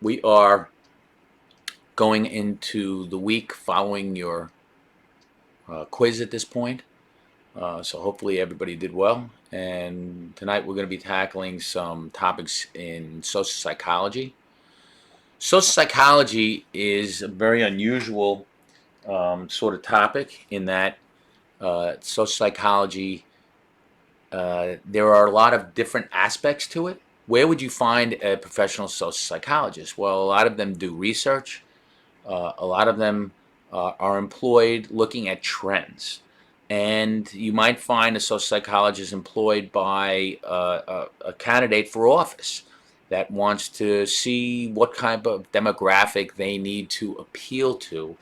We are going into the week following your quiz at this point. So hopefully everybody did well. And tonight we're going to be tackling some topics in social psychology. Social psychology is a very unusual sort of topic in that social psychology, there are a lot of different aspects to it. Where would you find a professional social psychologist? Well, a lot of them do research. A lot of them are employed looking at trends. And you might find a social psychologist employed by a candidate for office that wants to see what kind of demographic they need to appeal to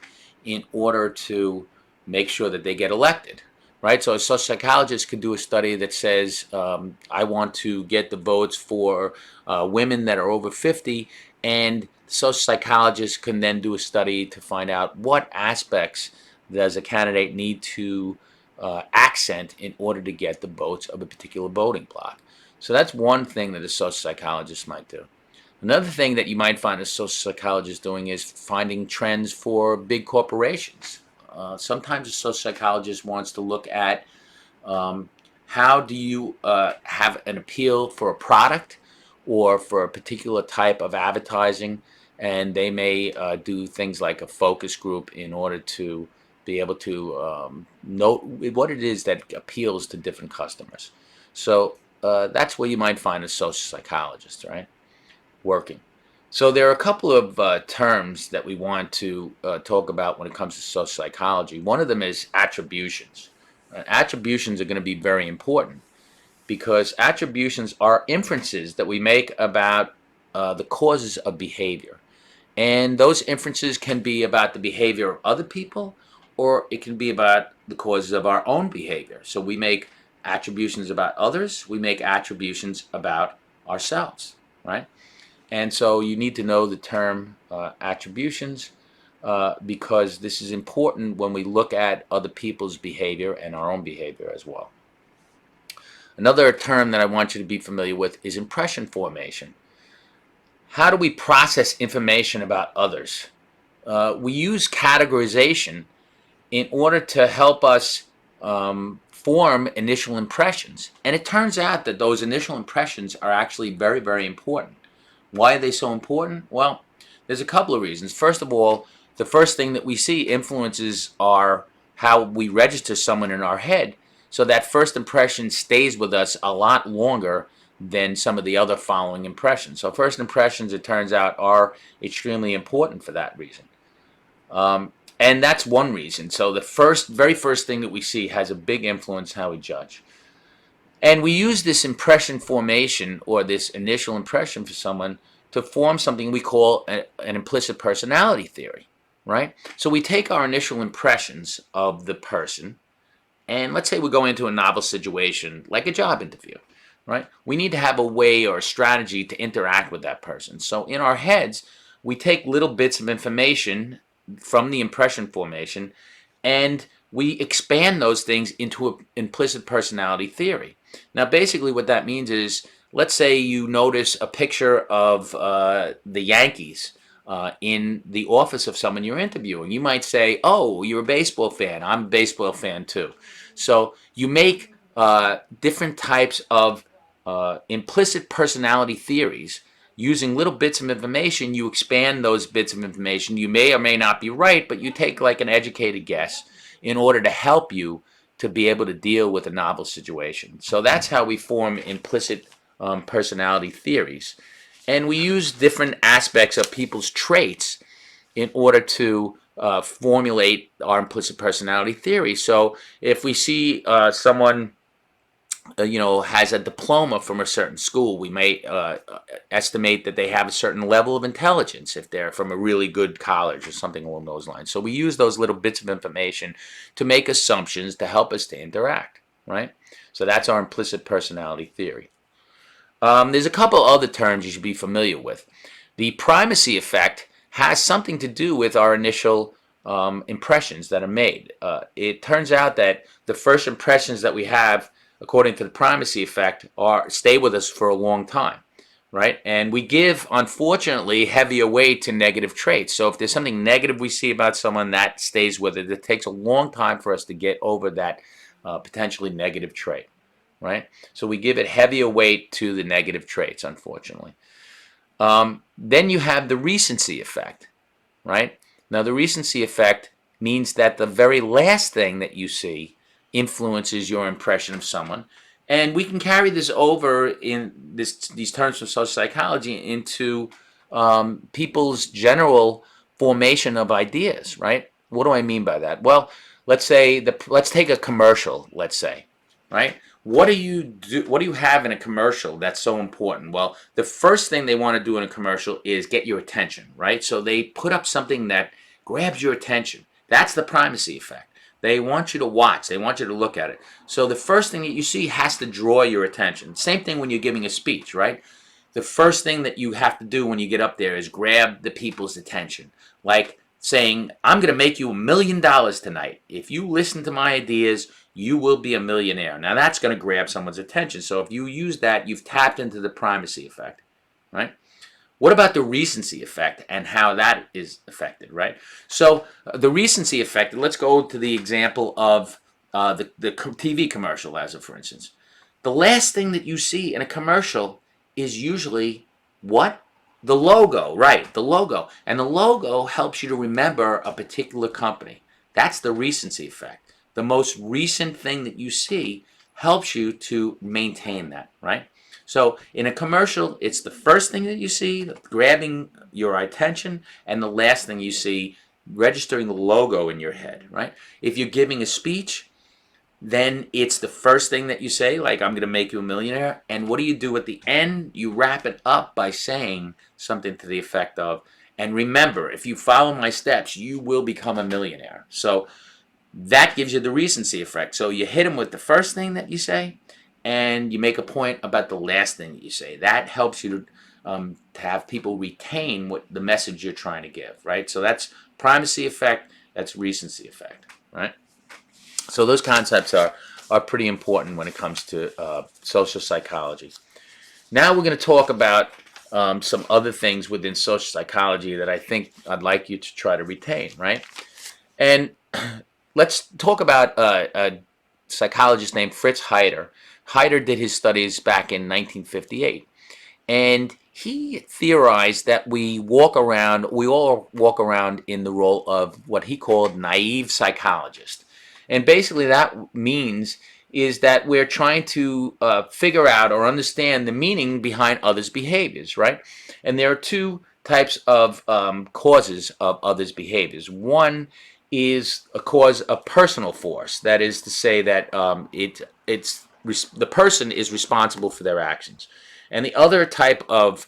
in order to make sure that they get elected. Right? So a social psychologist could do a study that says, I want to get the votes for women that are over 50, and social psychologists can then do a study to find out what aspects does a candidate need to accent in order to get the votes of a particular voting bloc. So that's one thing that a social psychologist might do. Another thing that you might find a social psychologist doing is finding trends for big corporations. Sometimes a social psychologist wants to look at um, how do you have an appeal for a product or for a particular type of advertising, and they may do things like a focus group in order to be able to note what it is that appeals to different customers. So that's where you might find a social psychologist, right? Working. So there are a couple of terms that we want to talk about when it comes to social psychology. One of them is attributions. Attributions are going to be very important because attributions are inferences that we make about the causes of behavior. And those inferences can be about the behavior of other people, or it can be about the causes of our own behavior. So we make attributions about others, we make attributions about ourselves, right? And so you need to know the term attributions because this is important when we look at other people's behavior and our own behavior as well. Another term that I want you to be familiar with is impression formation. How do we process information about others? We use categorization in order to help us form initial impressions. And it turns out that those initial impressions are actually very, very important. Why are they so important? Well, there's a couple of reasons. First of all, the first thing that we see influences our how we register someone in our head. So that first impression stays with us a lot longer than some of the other following impressions. So first impressions, it turns out, are extremely important for that reason. And that's one reason. So the very first thing that we see has a big influence how we judge. And we use this impression formation or this initial impression for someone to form something we call an implicit personality theory, right? So we take our initial impressions of the person, and let's say we go into a novel situation like a job interview, right? We need to have a way or a strategy to interact with that person. So in our heads, we take little bits of information from the impression formation and we expand those things into an implicit personality theory. Now, basically, what that means is, let's say you notice a picture of the Yankees in the office of someone you're interviewing. You might say, "Oh, you're a baseball fan. I'm a baseball fan too." So you make different types of implicit personality theories. Using little bits of information, you expand those bits of information. You may or may not be right, but you take like an educated guess in order to help you to be able to deal with a novel situation. So that's how we form implicit personality theories. And we use different aspects of people's traits in order to formulate our implicit personality theory. So if we see someone has a diploma from a certain school, we may estimate that they have a certain level of intelligence if they're from a really good college or something along those lines. So we use those little bits of information to make assumptions to help us to interact, right? So that's our implicit personality theory. There's a couple other terms you should be familiar with. The primacy effect has something to do with our initial impressions that are made. It turns out that the first impressions that we have, according to the primacy effect, stay with us for a long time. right? And we give, unfortunately, heavier weight to negative traits. So if there's something negative we see about someone, that stays with it. It takes a long time for us to get over that potentially negative trait, right? So we give it heavier weight to the negative traits, unfortunately. Then you have the recency effect, right? Now, the recency effect means that the very last thing that you see influences your impression of someone. And we can carry this over in these terms from social psychology into people's general formation of ideas, right? What do I mean by that? Well, let's take a commercial, let's say, right? What do you do? What do you have in a commercial that's so important? Well, the first thing they want to do in a commercial is get your attention, right? So they put up something that grabs your attention. That's the primacy effect. They want you to watch. They want you to look at it. So the first thing that you see has to draw your attention. Same thing when you're giving a speech, right? The first thing that you have to do when you get up there is grab the people's attention. Like saying, I'm going to make you $1,000,000 tonight. If you listen to my ideas, you will be a millionaire. Now that's going to grab someone's attention. So if you use that, you've tapped into the primacy effect, right? What about the recency effect and how that is affected, right? So the recency effect, let's go to the example of the TV commercial as a for instance. The last thing that you see in a commercial is usually what? The logo, right, the logo. And the logo helps you to remember a particular company. That's the recency effect. The most recent thing that you see helps you to maintain that, right? So in a commercial, it's the first thing that you see, grabbing your attention, and the last thing you see, registering the logo in your head, right? If you're giving a speech, then it's the first thing that you say, like, I'm going to make you a millionaire. And what do you do at the end? You wrap it up by saying something to the effect of, and remember, if you follow my steps, you will become a millionaire. So that gives you the recency effect. So you hit them with the first thing that you say, and you make a point about the last thing that you say. That helps you to have people retain what the message you're trying to give, right? So that's primacy effect, that's recency effect, right? So those concepts are pretty important when it comes to social psychology. Now we're going to talk about some other things within social psychology that I think I'd like you to try to retain, right? And let's talk about a psychologist named Fritz Heider. Heider did his studies back in 1958, and he theorized that we all walk around in the role of what he called naive psychologist. And basically that means is that we're trying to figure out or understand the meaning behind others' behaviors, right? And there are two types of causes of others' behaviors. One is a cause of personal force. That is to say that the person is responsible for their actions. And the other type of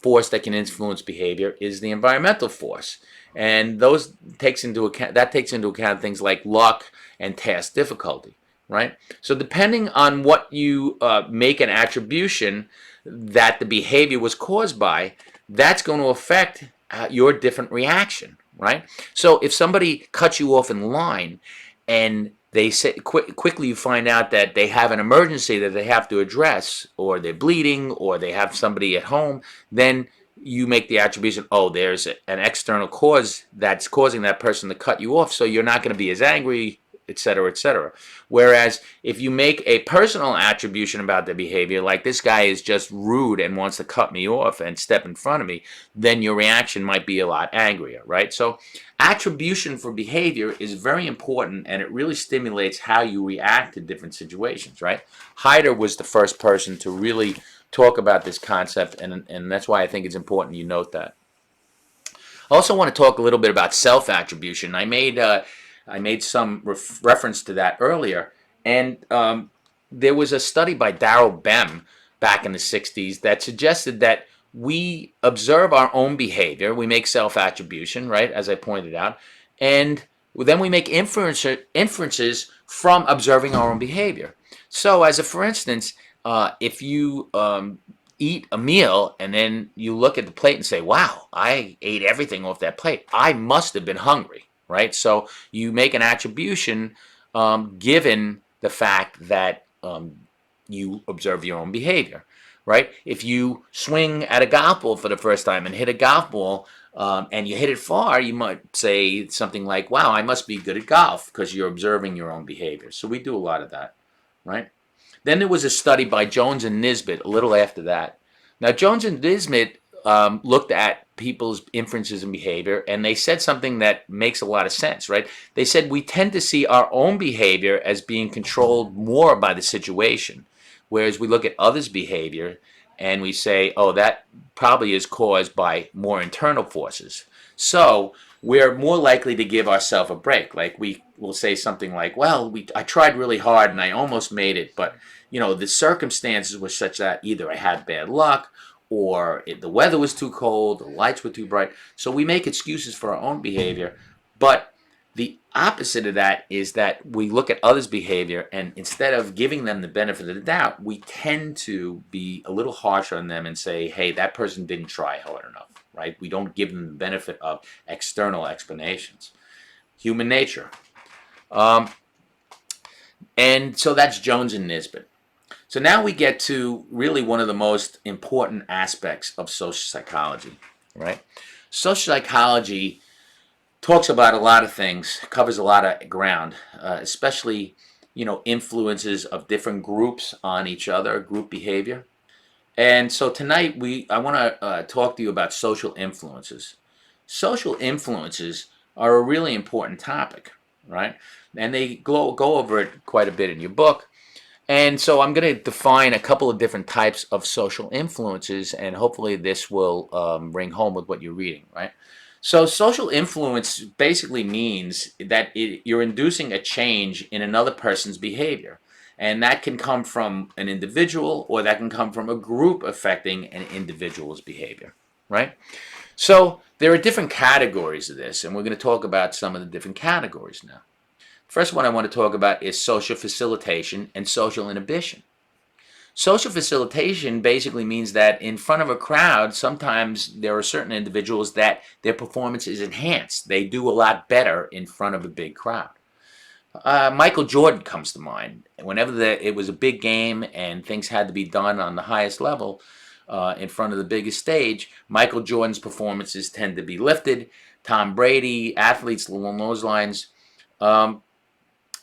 force that can influence behavior is the environmental force. And that takes into account things like luck and task difficulty, right? So depending on what you make an attribution that the behavior was caused by, that's going to affect your different reaction, right? So if somebody cuts you off in line and they say quickly you find out that they have an emergency that they have to address, or they're bleeding, or they have somebody at home, then you make the attribution, oh, there's an external cause that's causing that person to cut you off, so you're not going to be as angry, etc., etc. Whereas if you make a personal attribution about the behavior, like this guy is just rude and wants to cut me off and step in front of me, then your reaction might be a lot angrier, right? So attribution for behavior is very important, and it really stimulates how you react to different situations, right? Heider was the first person to really talk about this concept, and that's why I think it's important you note that. I also want to talk a little bit about self-attribution. I made some reference to that earlier, and there was a study by Daryl Bem back in the 60s that suggested that we observe our own behavior, we make self-attribution, right, as I pointed out, and then we make inferences from observing our own behavior. So as a for instance, if you eat a meal and then you look at the plate and say, wow, I ate everything off that plate, I must have been hungry, right? So you make an attribution given the fact that you observe your own behavior. right? If you swing at a golf ball for the first time and hit a golf ball, and you hit it far, you might say something like, wow, I must be good at golf, because you're observing your own behavior. So we do a lot of that, right? Then there was a study by Jones and Nisbet a little after that. Now, Jones and Nisbet looked at people's inferences and behavior, and they said something that makes a lot of sense, right? They said we tend to see our own behavior as being controlled more by the situation, whereas we look at others' behavior and we say, oh, that probably is caused by more internal forces. So we're more likely to give ourselves a break. Like we will say something like, well, I tried really hard and I almost made it, but the circumstances were such that either I had bad luck, or the weather was too cold, the lights were too bright. So we make excuses for our own behavior, but the opposite of that is that we look at others' behavior, and instead of giving them the benefit of the doubt, we tend to be a little harsh on them and say, hey, that person didn't try hard enough, right? We don't give them the benefit of external explanations. Human nature. And so that's Jones and Nisbet. So now we get to really one of the most important aspects of social psychology, right? Social psychology talks about a lot of things, covers a lot of ground, especially, influences of different groups on each other, group behavior. And so tonight I want to talk to you about social influences. Social influences are a really important topic, right? And they go over it quite a bit in your book. And so I'm going to define a couple of different types of social influences, and hopefully this will ring home with what you're reading, right? So social influence basically means that you're inducing a change in another person's behavior. And that can come from an individual, or that can come from a group affecting an individual's behavior, right? So there are different categories of this, and we're going to talk about some of the different categories now. First one I want to talk about is social facilitation and social inhibition. Social facilitation basically means that in front of a crowd, sometimes there are certain individuals that their performance is enhanced. They do a lot better in front of a big crowd. Michael Jordan comes to mind. Whenever it was a big game and things had to be done on the highest level in front of the biggest stage, Michael Jordan's performances tend to be lifted. Tom Brady, athletes along those lines.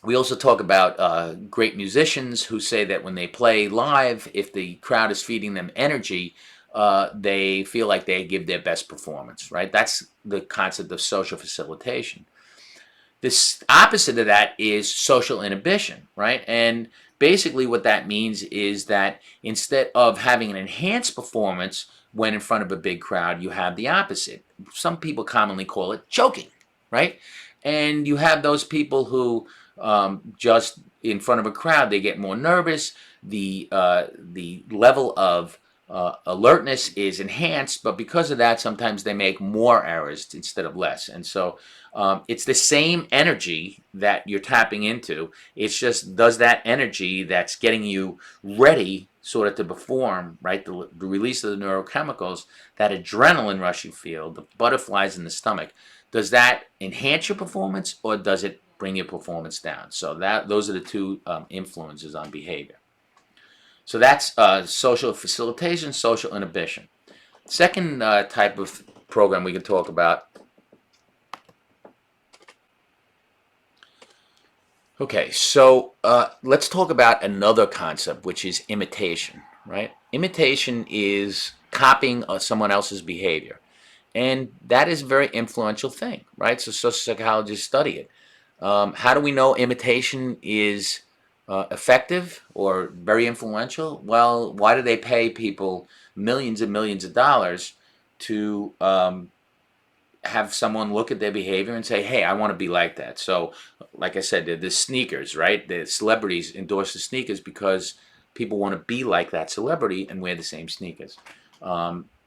We also talk about great musicians who say that when they play live, if the crowd is feeding them energy, they feel like they give their best performance, right? That's the concept of social facilitation. This opposite of that is social inhibition, right? And basically what that means is that instead of having an enhanced performance when in front of a big crowd, you have the opposite. Some people commonly call it choking, right? And you have those people who just in front of a crowd, they get more nervous. The level of alertness is enhanced, but because of that, sometimes they make more errors instead of less. And so it's the same energy that you're tapping into. It's just, does that energy that's getting you ready sort of to perform, right, the release of the neurochemicals, that adrenaline rush you feel, the butterflies in the stomach, does that enhance your performance, or does it bring your performance down? So those are the two influences on behavior. So that's social facilitation, social inhibition. Second type of program we can talk about. Okay, so let's talk about another concept, which is imitation, right? Imitation is copying someone else's behavior. And that is a very influential thing, right? So social psychologists study it. How do we know imitation is effective or very influential? Well, why do they pay people millions and millions of dollars to have someone look at their behavior and say, hey, I want to be like that? So, like I said, the sneakers, right? The celebrities endorse the sneakers because people want to be like that celebrity and wear the same sneakers.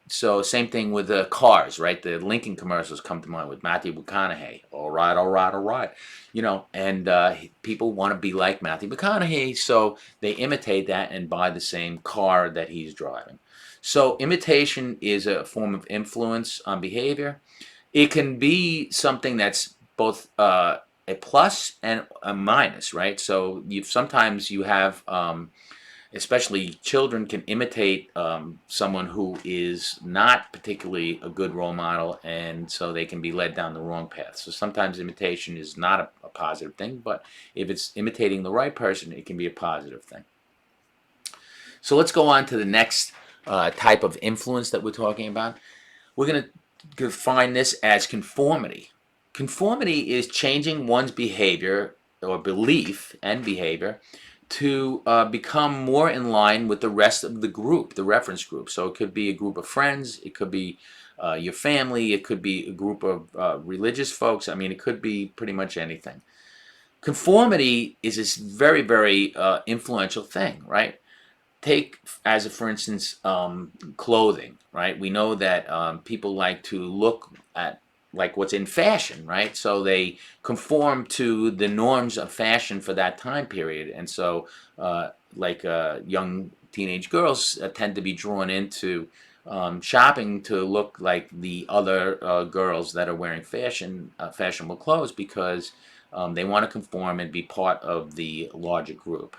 So same thing with the cars, right? The Lincoln commercials come to mind with Matthew McConaughey. All right, all right, all right. And people want to be like Matthew McConaughey, so they imitate that and buy the same car that he's driving. So imitation is a form of influence on behavior. It can be something that's both a plus and a minus, right? So sometimes you have especially children, can imitate someone who is not particularly a good role model, and so they can be led down the wrong path. So sometimes imitation is not a positive thing, but if it's imitating the right person, it can be a positive thing. So let's go on to the next type of influence that we're talking about. We're going to define this as conformity. Conformity is changing one's behavior or belief and behavior to become more in line with the rest of the group, the reference group. So it could be a group of friends, it could be your family, it could be a group of religious folks. I mean, it could be pretty much anything. Conformity is this very, very influential thing, right? Take as a, for instance, clothing, right? We know that people like to look at like what's in fashion, right? So they conform to the norms of fashion for that time period, and so young teenage girls tend to be drawn into shopping to look like the other girls that are wearing fashionable clothes, because they want to conform and be part of the larger group.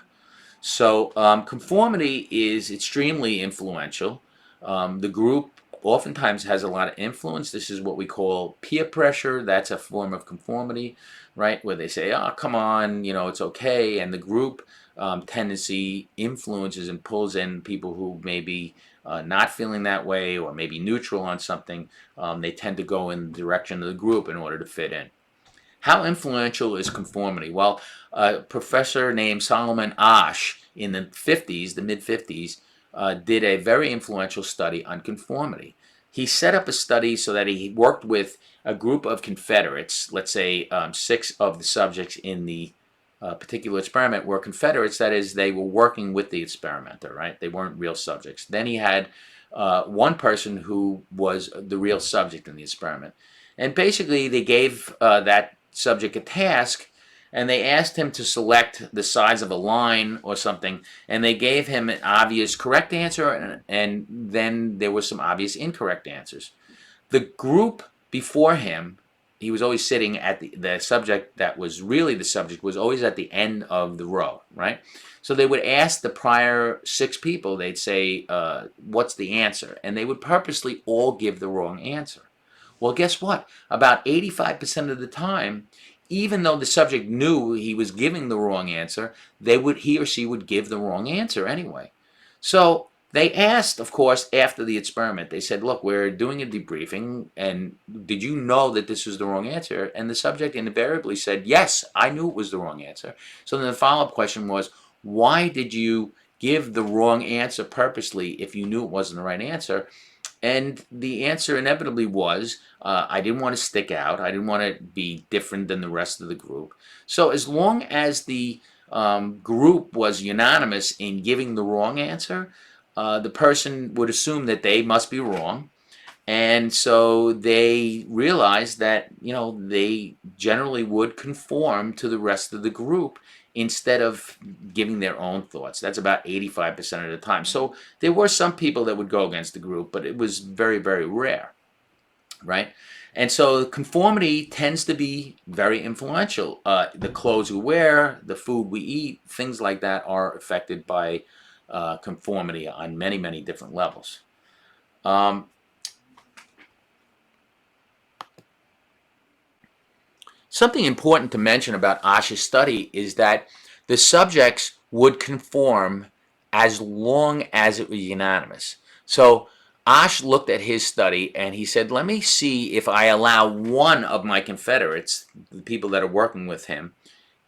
So conformity is extremely influential. The group oftentimes has a lot of influence. This is what we call peer pressure. That's a form of conformity, right? Where they say, "Oh, come on, it's okay," and the group tendency influences and pulls in people who may be not feeling that way, or maybe neutral on something. They tend to go in the direction of the group in order to fit in. How influential is conformity? Well, a professor named Solomon Asch in the 50s, the mid-50s, did a very influential study on conformity. He set up a study so that he worked with a group of Confederates. Let's say 6 of the subjects in the particular experiment were Confederates. That is, they were working with the experimenter, right? They weren't real subjects. Then he had one person who was the real subject in the experiment. And basically, they gave that subject a task, and they asked him to select the size of a line or something, and they gave him an obvious correct answer, and then there were some obvious incorrect answers. The group before him, he was always sitting at the subject that was really the subject was always at the end of the row, right? So they would ask the prior 6 people, they'd say, what's the answer? And they would purposely all give the wrong answer. Well, guess what? About 85% of the time, even though the subject knew he was giving the wrong answer, he or she would give the wrong answer anyway. So they asked, of course, after the experiment, they said, "Look, we're doing a debriefing, and did you know that this was the wrong answer?" And the subject invariably said, "Yes, I knew it was the wrong answer." So then the follow-up question was, why did you give the wrong answer purposely if you knew it wasn't the right answer? And the answer inevitably was, I didn't want to stick out. I didn't want to be different than the rest of the group. So as long as the group was unanimous in giving the wrong answer, the person would assume that they must be wrong. And so they realized that, they generally would conform to the rest of the group instead of giving their own thoughts. That's about 85% of the time. So there were some people that would go against the group, but it was very, very rare, right? And so conformity tends to be very influential. The clothes we wear, the food we eat, things like that are affected by conformity on many, many different levels. Something important to mention about Asch's study is that the subjects would conform as long as it was unanimous. So Asch looked at his study and he said, let me see if I allow one of my Confederates, the people that are working with him,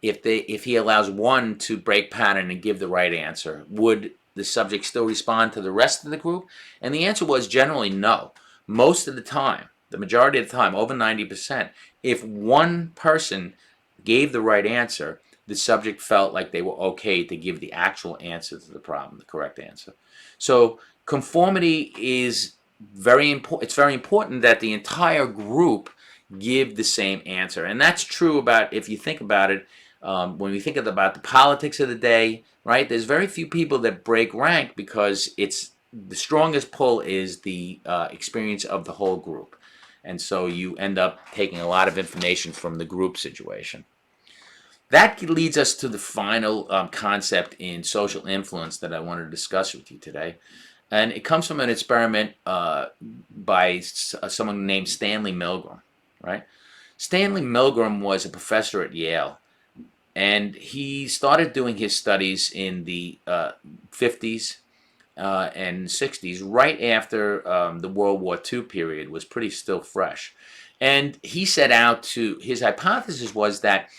if he allows one to break pattern and give the right answer, would the subject still respond to the rest of the group? And the answer was generally no. Most of the time, the majority of the time, over 90%, if one person gave the right answer, the subject felt like they were okay to give the actual answer to the problem, the correct answer. So conformity is very important. It's very important that the entire group give the same answer. And that's true about, if you think about it, when we think about the politics of the day, right, there's very few people that break rank because it's the strongest pull is the experience of the whole group. And so you end up taking a lot of information from the group situation. That leads us to the final concept in social influence that I wanted to discuss with you today. And it comes from an experiment by someone named Stanley Milgram, right? Stanley Milgram was a professor at Yale, and he started doing his studies in the 50s and 60s, right after the World War II period was pretty still fresh. And he set out to, his hypothesis was that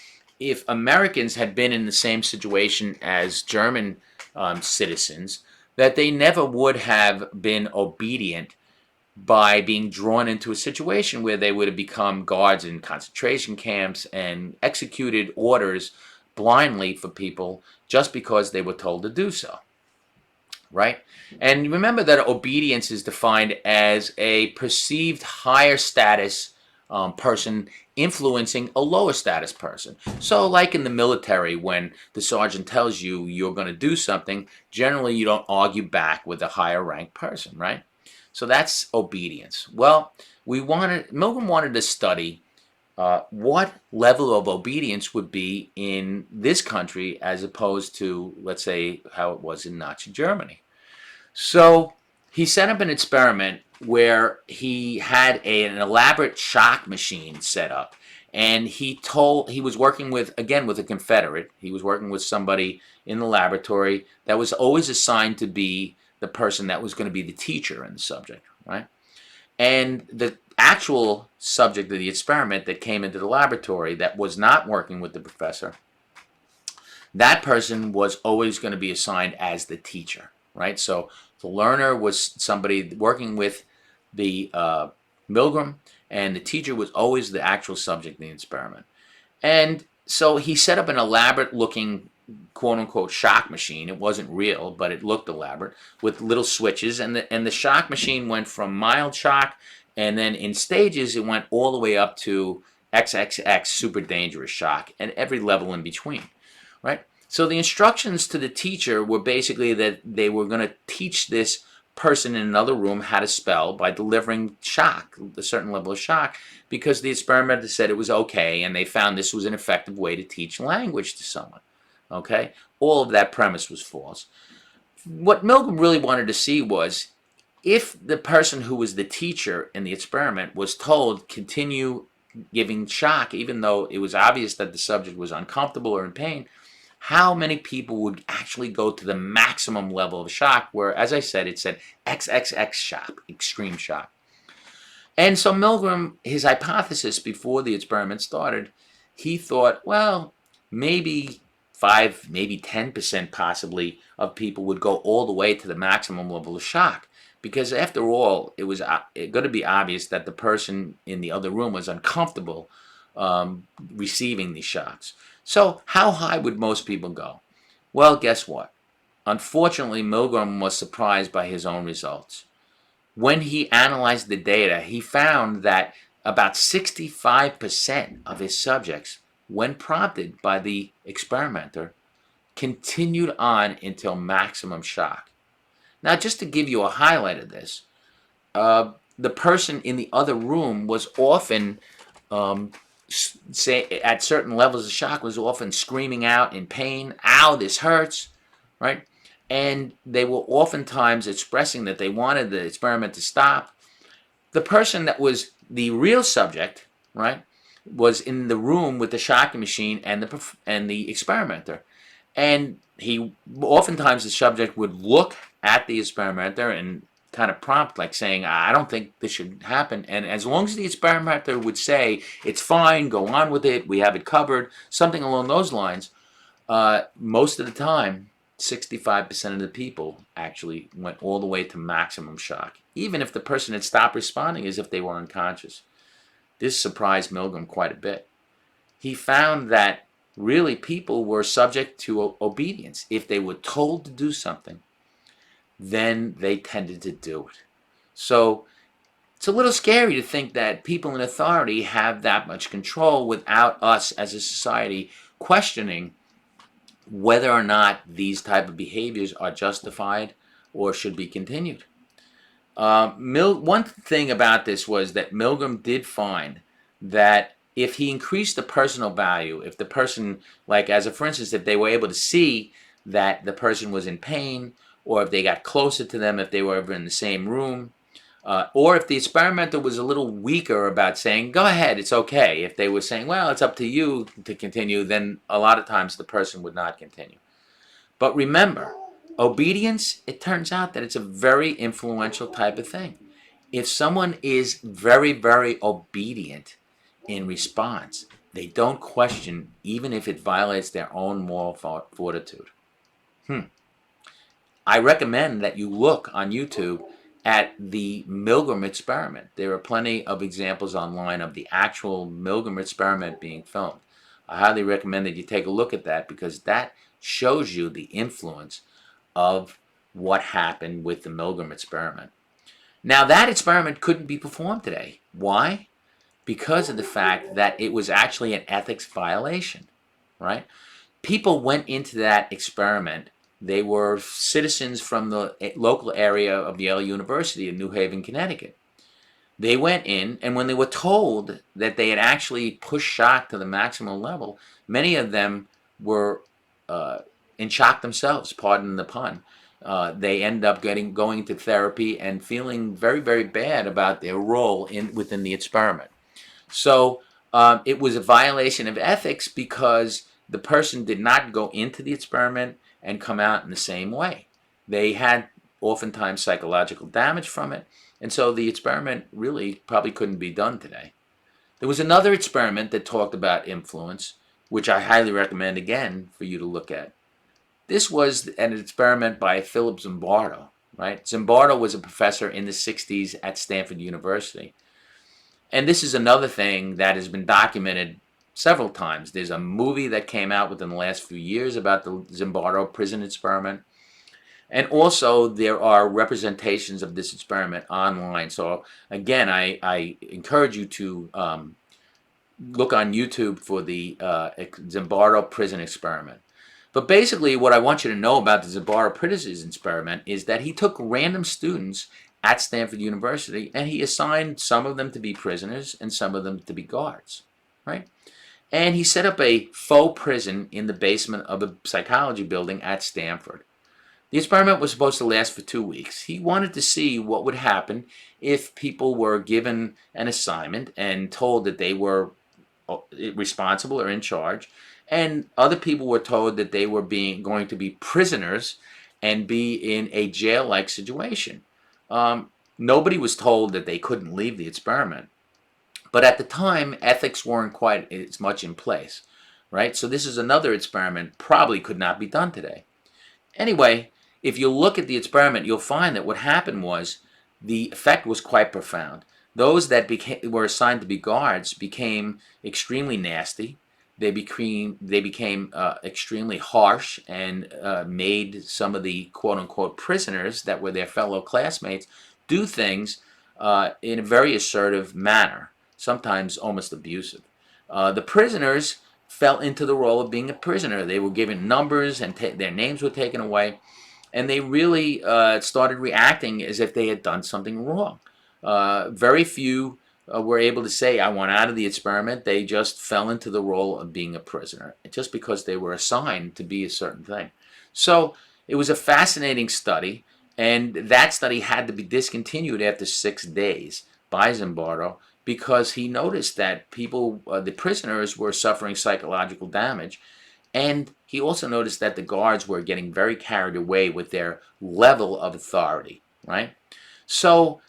if Americans had been in the same situation as German citizens, that they never would have been obedient by being drawn into a situation where they would have become guards in concentration camps and executed orders blindly for people just because they were told to do so, right? And remember that obedience is defined as a perceived higher status person influencing a lower status person. So like in the military, when the sergeant tells you you're going to do something, generally you don't argue back with a higher ranked person, right? So that's obedience. Well, Milgram wanted to study what level of obedience would be in this country as opposed to, let's say, how it was in Nazi Germany. So he set up an experiment where he had an elaborate shock machine set up, and he was working with, again, with a Confederate. He was working with somebody in the laboratory that was always assigned to be the person that was going to be the teacher in the subject, right? And the actual subject of the experiment that came into the laboratory that was not working with the professor, that person was always going to be assigned as the teacher, right? So the learner was somebody working with the Milgram, and the teacher was always the actual subject in the experiment. And so he set up an elaborate looking quote unquote shock machine. It wasn't real, but it looked elaborate with little switches, and the shock machine went from mild shock, and then in stages it went all the way up to XXX super dangerous shock, and every level in between, right? So the instructions to the teacher were basically that they were going to teach this person in another room how to spell by delivering shock, a certain level of shock, because the experimenter said it was okay, and they found this was an effective way to teach language to someone. Okay? All of that premise was false. What Milgram really wanted to see was if the person who was the teacher in the experiment was told continue giving shock, even though it was obvious that the subject was uncomfortable or in pain, how many people would actually go to the maximum level of shock where, as I said, it said XXX shock, extreme shock. And so Milgram, his hypothesis before the experiment started, he thought, well, maybe 5, maybe 10% possibly of people would go all the way to the maximum level of shock. Because after all, it was going to be obvious that the person in the other room was uncomfortable receiving these shocks. So how high would most people go? Well, guess what? Unfortunately, Milgram was surprised by his own results. When he analyzed the data, he found that about 65% of his subjects, when prompted by the experimenter, continued on until maximum shock. Now, just to give you a highlight of this, the person in the other room was often say at certain levels of shock was often screaming out in pain, ow, this hurts, right? And they were oftentimes expressing that they wanted the experiment to stop. The person that was the real subject, right, was in the room with the shocking machine and the experimenter, and he oftentimes the subject would look at the experimenter and kind of prompt, like saying, I don't think this should happen. And as long as the experimenter would say, it's fine, go on with it, we have it covered, something along those lines, most of the time, 65% of the people actually went all the way to maximum shock, even if the person had stopped responding as if they were unconscious. This surprised Milgram quite a bit. He found that really people were subject to obedience. If they were told to do something, then they tended to do it. So it's a little scary to think that people in authority have that much control without us as a society questioning whether or not these type of behaviors are justified or should be continued. One thing about this was that Milgram did find that if he increased the personal value, if the person, like as a for instance, if they were able to see that the person was in pain, or if they got closer to them, if they were ever in the same room, or if the experimenter was a little weaker about saying, go ahead, it's okay. If they were saying, well, it's up to you to continue, then a lot of times the person would not continue. But remember, obedience, it turns out that it's a very influential type of thing. If someone is very, very obedient in response, they don't question even if it violates their own moral fortitude. I recommend that you look on YouTube at the Milgram experiment. There are plenty of examples online of the actual Milgram experiment being filmed. I highly recommend that you take a look at that, because that shows you the influence of what happened with the Milgram experiment. Now, that experiment couldn't be performed today. Why? Because of the fact that it was actually an ethics violation, right? People went into that experiment. They were citizens from the local area of Yale University in New Haven, Connecticut. They went in, and when they were told that they had actually pushed shock to the maximum level, many of them were in shock themselves, pardon the pun. They end up going to therapy and feeling very, very bad about their role within the experiment. So it was a violation of ethics because the person did not go into the experiment and come out in the same way. They had oftentimes psychological damage from it, and so the experiment really probably couldn't be done today. There was another experiment that talked about influence, which I highly recommend again for you to look at. This was an experiment by Philip Zimbardo, right? Zimbardo was a professor in the 60s at Stanford University. And this is another thing that has been documented several times. There's a movie that came out within the last few years about the Zimbardo prison experiment. And also there are representations of this experiment online. So again, I encourage you to look on YouTube for the Zimbardo prison experiment. But basically what I want you to know about the Zimbardo prison experiment is that he took random students at Stanford University, and he assigned some of them to be prisoners and some of them to be guards, right? And he set up a faux prison in the basement of a psychology building at Stanford. The experiment was supposed to last for 2 weeks. He wanted to see what would happen if people were given an assignment and told that they were responsible or in charge, and other people were told that they were going to be prisoners and be in a jail-like situation. Nobody was told that they couldn't leave the experiment. But at the time, ethics weren't quite as much in place, right? So this is another experiment probably could not be done today. Anyway, if you look at the experiment, you'll find that what happened was the effect was quite profound. Those that were assigned to be guards became extremely nasty. They became extremely harsh and made some of the quote-unquote prisoners that were their fellow classmates do things in a very assertive manner, sometimes almost abusive. The prisoners fell into the role of being a prisoner. They were given numbers and their names were taken away, and they really started reacting as if they had done something wrong. Very few were able to say, I want out of the experiment. They just fell into the role of being a prisoner, just because they were assigned to be a certain thing. So it was a fascinating study, and that study had to be discontinued after 6 days by Zimbardo because he noticed that people, the prisoners, were suffering psychological damage, and he also noticed that the guards were getting very carried away with their level of authority, right? So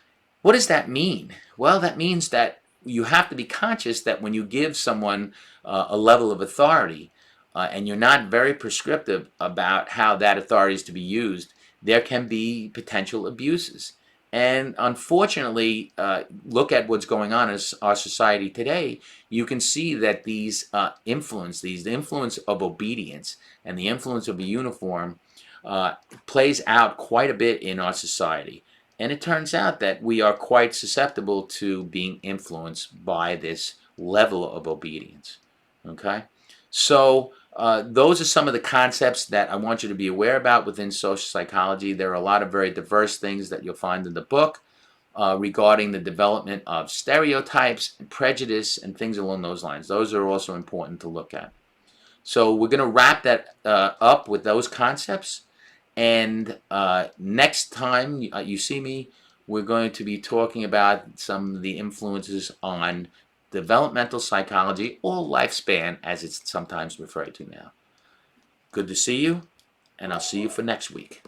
what does that mean? Well, that means that you have to be conscious that when you give someone a level of authority and you're not very prescriptive about how that authority is to be used, there can be potential abuses. And unfortunately, look at what's going on in our society today. You can see that these influence of obedience and the influence of a uniform plays out quite a bit in our society. And it turns out that we are quite susceptible to being influenced by this level of obedience. Okay? So those are some of the concepts that I want you to be aware about within social psychology. There are a lot of very diverse things that you'll find in the book. regarding the development of stereotypes and prejudice and things along those lines. Those are also important to look at. So we're going to wrap that up with those concepts. And next time you see me, we're going to be talking about some of the influences on developmental psychology, or lifespan as it's sometimes referred to now. Good to see you, and I'll see you for next week.